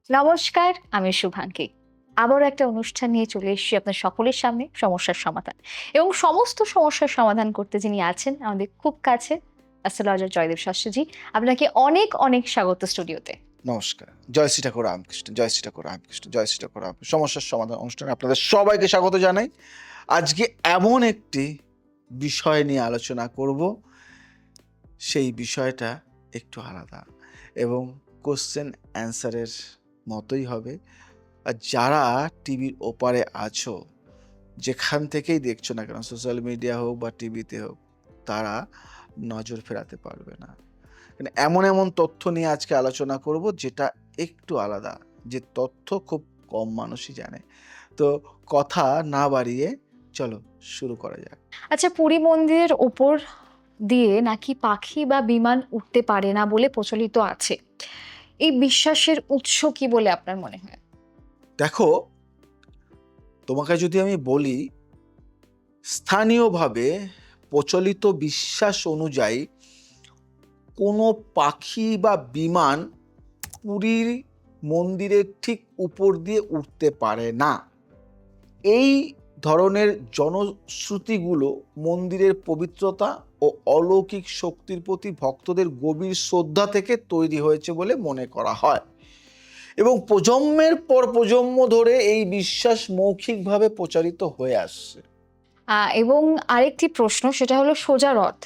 নমস্কার, আমি শুভাঙ্গী। আবারও একটা অনুষ্ঠান নিয়ে চলে এসেছি আপনার সকলের সামনে, সমস্যার সমাধান। এবং সমস্ত সমস্যার সমাধান করতে যিনি আছেন আমাদের খুব কাছে, অ্যাস্ট্রোলজার জয়দেব শাস্ত্রীজি। আপনাকে অনেক অনেক স্বাগত স্টুডিওতে। নমস্কার। জয় শ্রী ঠাকুর রামকৃষ্ণ, জয় শ্রী ঠাকুর রামকৃষ্ণ, জয় শ্রী ঠাকুর রামকৃষ্ণ। সমস্যার সমাধান অনুষ্ঠানে আপনাদের সবাইকে স্বাগত জানাই। আজকে এমন একটি বিষয় নিয়ে আলোচনা করব, সেই বিষয়টা একটু আলাদা এবং কোশ্চেন অ্যান্সারের মতোই হবে। আর যারা টিভির ওপারে আছো, যেখান থেকেই দেখছো না কেন, সোশ্যাল মিডিয়া হোক বা টিভিতে হোক, তারা নজর ফেরাতে পারবে না। এমন এমন তথ্য নিয়ে আজকে আলোচনা করব যেটা একটু আলাদা, যে তথ্য খুব কম মানুষই জানে। তো কথা না বাড়িয়ে চলো শুরু করা যাক। আচ্ছা, পুরী মন্দিরের ওপর দিয়ে নাকি পাখি বা বিমান উঠতে পারে না বলে প্রচলিত আছে। এই বিশ্বাসের উৎস কি বলে আপনার মনে হয়? দেখো, তোমাকে যদি আমি বলি, স্থানীয়ভাবে প্রচলিত বিশ্বাস অনুযায়ী কোনো পাখি বা বিমান পুরীর মন্দিরের ঠিক উপর দিয়ে উঠতে পারে না। এই ধরনের জনশ্রুতিগুলো মন্দিরের পবিত্রতা ও অলৌকিক শক্তির প্রতি ভক্তদের গভীর শ্রদ্ধা থেকে তৈরি হয়েছে বলে মনে করা হয়, এবং প্রজন্মের পর প্রজন্ম ধরে এই বিশ্বাস মৌখিকভাবে প্রচারিত হয়ে আসছে। এবং আরেকটি প্রশ্ন, সেটা হলো সোজা রথ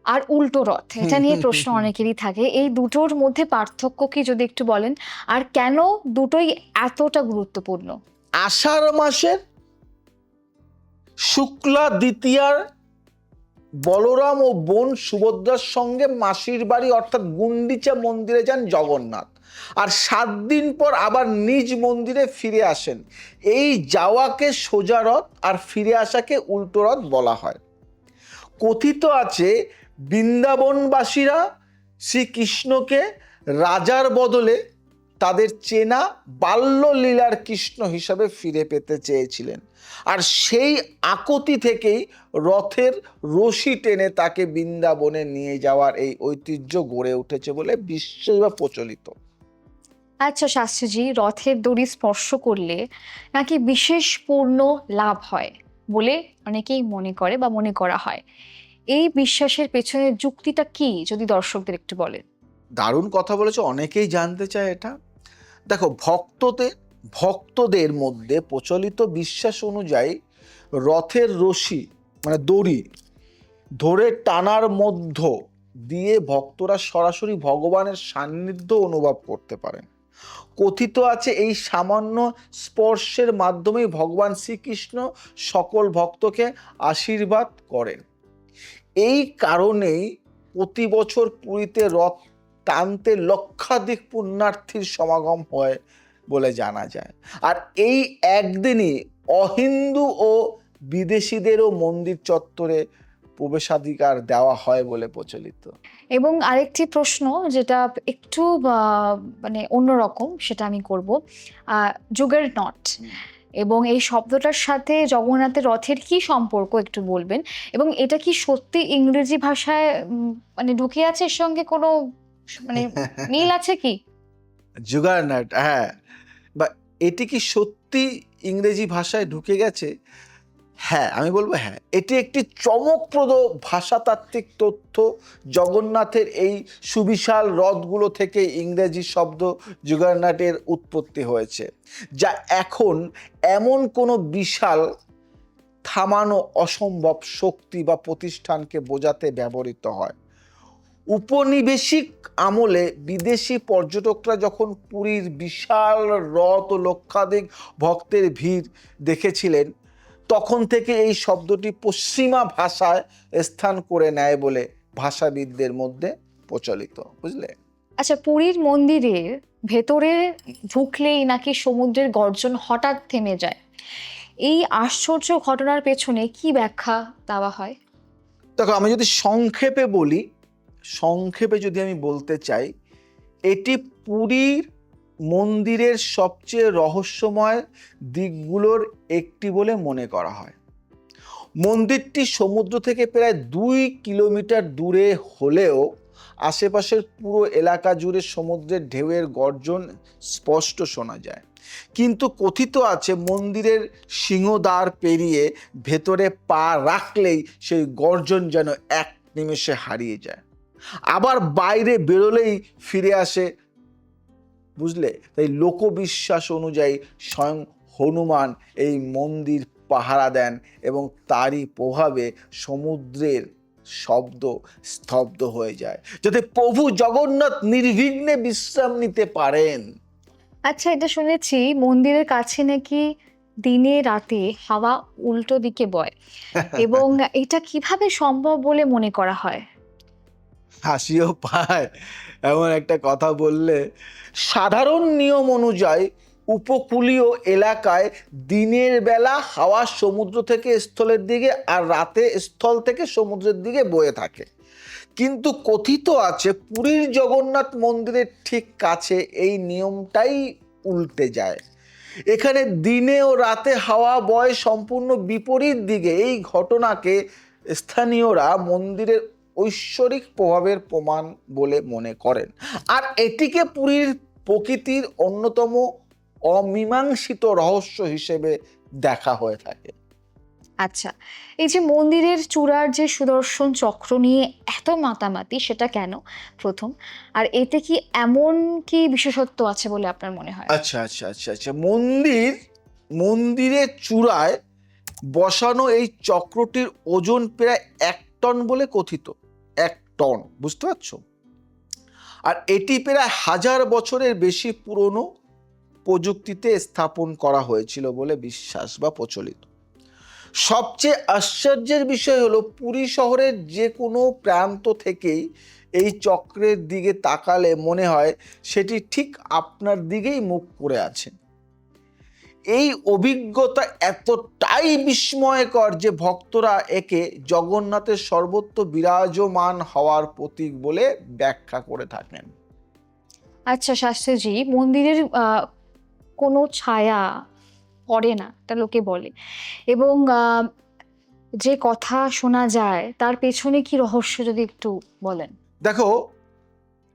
আর উল্টো রথ, এটা নিয়ে প্রশ্ন অনেকেরই থাকে। এই দুটোর মধ্যে পার্থক্য কি যদি একটু বলেন, আর কেন দুটোই এতটা গুরুত্বপূর্ণ? আষাঢ় মাসের শুক্লা দ্বিতীয়ার বলরাম ও বোন সুভদ্রার সঙ্গে মাসির বাড়ি অর্থাৎ গুন্ডিচা মন্দিরে যান জগন্নাথ, আর 7 দিন পর আবার নিজ মন্দিরে ফিরে আসেন। এই যাওয়াকে সোজা রথ আর ফিরে আসাকে উল্টো রথ বলা হয়। কথিত আছে, বৃন্দাবনবাসীরা শ্রীকৃষ্ণকে রাজার বদলে তাদের চেনা বাল্যলীলার কৃষ্ণ হিসাবে ফিরে পেতে চেয়েছিলেন, আর সেই আকুতি থেকেই রথের রশি টেনে তাকে বৃন্দাবনে নিয়ে যাওয়ার এই ঐতিহ্য গড়ে উঠেছে বলে বিশ্বাস বা প্রচলিত। আচ্ছা শাস্ত্রীজি, রথের দড়ি স্পর্শ করলে নাকি বিশেষ পূর্ণ লাভ হয় বলে অনেকেই মনে করে বা মনে করা হয়। এই বিশ্বাসের পেছনে যুক্তিটা কি যদি দর্শকদের একটু বলেন? দারুণ কথা বলেছে, অনেকেই জানতে চায় এটা। দেখো, ভক্তদের মধ্যে প্রচলিত বিশ্বাস অনুযায়ী রথের রশি মানে দড়ি ধরে টানার মধ্য দিয়ে ভক্তরা সরাসরি ভগবানের সান্নিধ্য অনুভব করতে পারেন। কথিত আছে, এই সামান্য স্পর্শের মাধ্যমেই ভগবান শ্রীকৃষ্ণ সকল ভক্তকে আশীর্বাদ করেন। এই কারণেই প্রতি বছর পুরীতে রথ টানতে লক্ষাধিক পুণ্যার্থীর সমাগম হয় বলে জানা যায়। আর এই একদিনই অহিন্দু ও বিদেশিদেরও মন্দির চত্বরে প্রবেশাধিকার দেওয়া হয় বলে প্রচলিত। এবং আরেকটি প্রশ্ন, যেটা একটু মানে অন্যরকম, সেটা আমি করব। যুগের নট এবং এই শব্দটার সাথে জগন্নাথের রথের কি সম্পর্ক একটু বলবেন? এবং এটা কি সত্যি ইংরেজি ভাষায় মানে ঢুকে আছে, এর সঙ্গে কোনো মানে মিল আছে কি? জুগারনাট, হ্যাঁ, বা এটি কি সত্যি ইংরেজি ভাষায় ঢুকে গেছে? হ্যাঁ, আমি বলবো হ্যাঁ, এটি একটি চমকপ্রদ ভাষাতাত্ত্বিক তথ্য। জগন্নাথের এই সুবিশাল রথগুলো থেকে ইংরেজি শব্দ জুগারনাটের উৎপত্তি হয়েছে, যা এখন এমন কোনো বিশাল থামানো অসম্ভব শক্তি বা প্রতিষ্ঠানকে বোঝাতে ব্যবহৃত হয়। উপনিবেশিক আমলে বিদেশি পর্যটকরা যখন পুরীর বিশাল রথ ও লক্ষাধিক ভক্তের ভিড় দেখেছিলেন, তখন থেকে এই শব্দটি পশ্চিমা ভাষায় স্থান করে নেয় বলে ভাষাবিদদের মধ্যে প্রচলিত। বুঝলে? আচ্ছা, পুরীর মন্দিরের ভেতরে ঢুকলেই নাকি সমুদ্রের গর্জন হঠাৎ থেমে যায়। এই আশ্চর্য ঘটনার পেছনে কি ব্যাখ্যা দেওয়া হয়? দেখো, আমি যদি সংক্ষেপে যদি আমি বলতে চাই, এটি পুরীর মন্দিরের সবচেয়ে রহস্যময় দিকগুলোর একটি বলে মনে করা হয়। মন্দিরটি সমুদ্র থেকে প্রায় 2 কিলোমিটার দূরে হলেও আশেপাশের পুরো এলাকা জুড়ে সমুদ্রের ঢেউয়ের গর্জন স্পষ্ট শোনা যায়। কিন্তু কথিত আছে মন্দিরের সিংহদ্বার পেরিয়ে ভেতরে পা রাখলেই সেই গর্জন যেন এক নিমেষে হারিয়ে যায়, আবার বাইরে বেরোলেই ফিরে আসে। বুঝলে? তাই লোকবিশ্বাস অনুযায়ী স্বয়ং হনুমান এই মন্দির পাহারা দেন এবং তারই প্রভাবে সমুদ্রের শব্দ স্তব্ধ হয়ে যায়, যাতে প্রভু জগন্নাথ নির্বিঘ্নে বিশ্রাম নিতে পারেন। আচ্ছা, এটা শুনেছি মন্দিরের কাছে নাকি দিনে রাতে হাওয়া উল্টো দিকে বয়, এবং এটা কিভাবে সম্ভব বলে মনে করা হয়? হাসিও পায় এমন একটা কথা বললে। সাধারণ নিয়ম অনুযায়ী উপকূলীয় এলাকায় দিনের বেলা হাওয়া সমুদ্র থেকে স্থলের দিকে আর রাতে স্থল থেকে সমুদ্রের দিকে বয়ে থাকে। কিন্তু কথিত আছে পুরীর জগন্নাথ মন্দিরের ঠিক কাছে এই নিয়মটাই উল্টে যায়। এখানে দিনে ও রাতে হাওয়া বয় সম্পূর্ণ বিপরীত দিকে। এই ঘটনাকে স্থানীয়রা মন্দিরের ঐশ্বরিক প্রভাবের প্রমাণ বলে মনে করেন, আর এটিকে পুরীর প্রকৃতির অন্যতম অমীমাংসিত রহস্য হিসেবে দেখা হয়ে থাকে। আচ্ছা, এই যে মন্দিরের চূড়ার যে সুদর্শন চক্র নিয়ে এত মাতামাতি, সেটা কেন প্রথম? আর এতে কি এমন কি বিশেষত্ব আছে বলে আপনার মনে হয়? আচ্ছা আচ্ছা আচ্ছা আচ্ছা মন্দিরের চূড়ায় বসানো এই চক্রটির ওজন প্রায় 1 টন বলে কথিত। 1 টন, বুঝতে পারছো? আর এটি প্রায় 1000 বছরের বেশি পুরনো প্রযুক্তিতে স্থাপন করা হয়েছিল বলে বিশ্বাস বা প্রচলিত। সবচেয়ে আশ্চর্যের বিষয় হলো পুরী শহরের যে কোনো প্রান্ত থেকেই এই চক্রের দিকে তাকালে মনে হয় সেটি ঠিক আপনার দিকেই মুখ করে আছে। এই অভিজ্ঞতা এতটাই বিস্ময়কর যে ভক্তরা একে জগন্নাথের সর্বত্র বিরাজমান হওয়ার প্রতীক বলে ব্যাখ্যা করে থাকেন। আচ্ছা শাস্ত্রীজি, মন্দিরের কোনো ছায়া পড়ে না, এটা লোকে বলে, এবং যে কথা শোনা যায় তার পেছনে কি রহস্য যদি একটু বলেন। দেখো,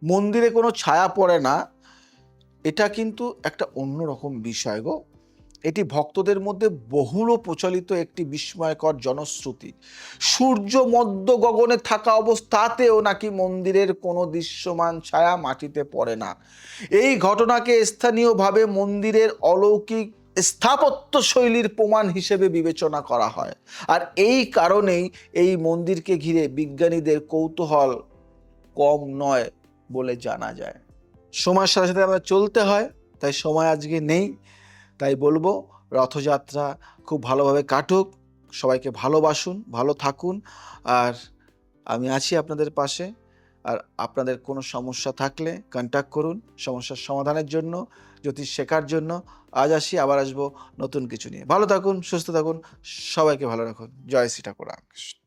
মন্দিরে কোনো ছায়া পড়ে না, এটা কিন্তু একটা অন্যরকম বিষয় গো। এটি ভক্তদের মধ্যে বহুল প্রচলিত একটি বিস্ময়কর জনশ্রুতি। সূর্য মধ্য গগনে থাকা অবস্থাতেও নাকি মন্দিরের কোনো দৃশ্যমান ছায়া মাটিতে পড়ে না। এই ঘটনাকে স্থানীয়ভাবে মন্দিরের অলৌকিক স্থাপত্য শৈলীর প্রমাণ হিসেবে বিবেচনা করা হয়। আর এই কারণেই এই মন্দিরকে ঘিরে বিজ্ঞানীদের কৌতূহল কম নয় বলে জানা যায়। সময়ের সাথে সাথে আমরা চলতে হয়, তাই সময় আজকে নেই। তাই বলবো, রথযাত্রা খুব ভালোভাবে কাটুক, সবাইকে ভালোবাসুন, ভালো থাকুন, আর আমি আছি আপনাদের পাশে। আর আপনাদের কোনো সমস্যা থাকলে কন্ট্যাক্ট করুন সমস্যার সমাধানের জন্য, জ্যোতিষ শেখার জন্য। আজ আসি, আবার আসবো নতুন কিছু নিয়ে। ভালো থাকুন, সুস্থ থাকুন, সবাইকে ভালো রাখুন। জয় শ্রী ঠাকুর রামকৃষ্ণ।